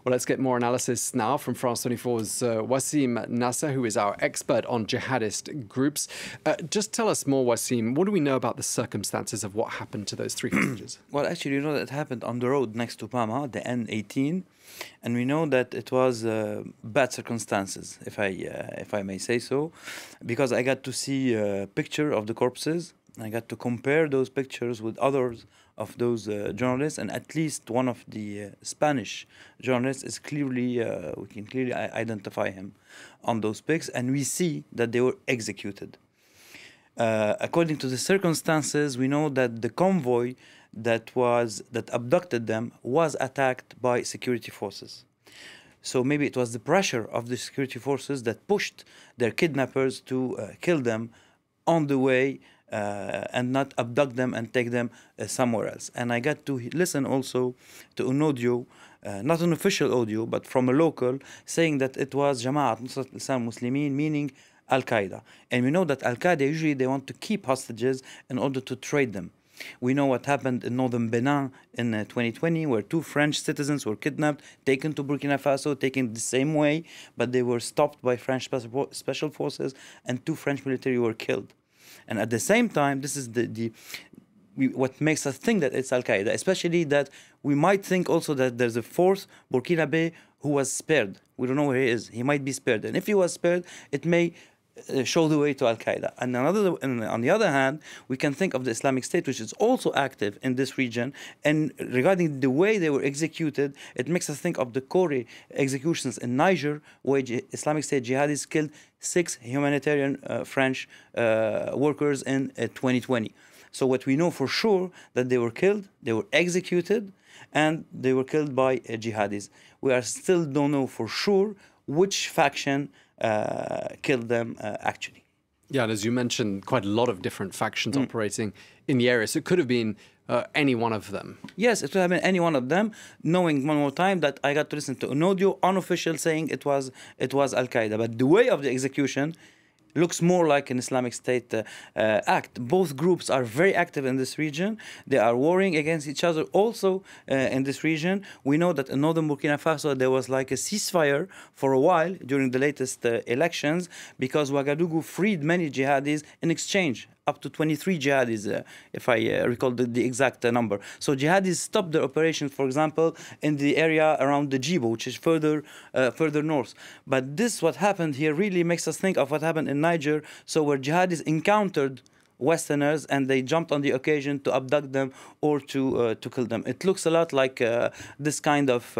Well, let's get more analysis now from France 24's Wassim Nasr, who is our expert on jihadist groups. Just tell us more, Wassim. What do we know about the circumstances of what happened to those three hostages? Well, actually, you know that it happened on the road next to Pama, the N18, and we know that it was bad circumstances, if I may say so, because I got to see a picture of the corpses. I got to compare those pictures with others of those journalists, and at least one of the Spanish journalists is clearly, we can clearly identify him on those pics, and we see that they were executed. According to the circumstances, we know that the convoy that abducted them was attacked by security forces. So maybe it was the pressure of the security forces that pushed their kidnappers to kill them on the way and not abduct them and take them somewhere else. And I got to listen also to an audio, not an official audio, but from a local, saying that it was Jama'at Nusrat al-Islam Muslimin, meaning Al-Qaeda. And we know that Al-Qaeda, usually they want to keep hostages in order to trade them. We know what happened in northern Benin in 2020, where 2 French citizens were kidnapped, taken to Burkina Faso, taken the same way, but they were stopped by French special forces, and 2 French military were killed. And at the same time, this is what makes us think that it's Al-Qaeda, especially that we might think also that there's a 4th Burkinabe who was spared. We don't know where he is. He might be spared. And if he was spared, it may show the way to Al-Qaeda. And on the other hand, we can think of the Islamic State, which is also active in this region. And regarding the way they were executed, it makes us think of the Kore executions in Niger, where Islamic State jihadists killed 6 humanitarian French workers in 2020. So what we know for sure, that they were killed, they were executed, and they were killed by jihadis. We still don't know for sure which faction killed them actually. Yeah, and as you mentioned, quite a lot of different factions operating in the area. So it could have been any one of them. Yes, it could have been any one of them. Knowing one more time that I got to listen to an audio, unofficial, saying it was Al-Qaeda. But the way of the execution looks more like an Islamic State act. Both groups are very active in this region. They are warring against each other also in this region. We know that in northern Burkina Faso, there was like a ceasefire for a while during the latest elections, because Ouagadougou freed many jihadis in exchange. Up to 23 jihadis, if I recall the exact number. So jihadis stopped their operations, for example, in the area around the Djibo, which is further north. But what happened here really makes us think of what happened in Niger, so where jihadis encountered Westerners and they jumped on the occasion to abduct them or to kill them. It looks a lot like this kind of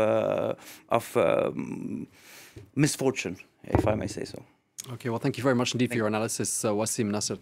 misfortune, if I may say so. Okay, well, thank you very much indeed for your analysis, Wassim Nasr.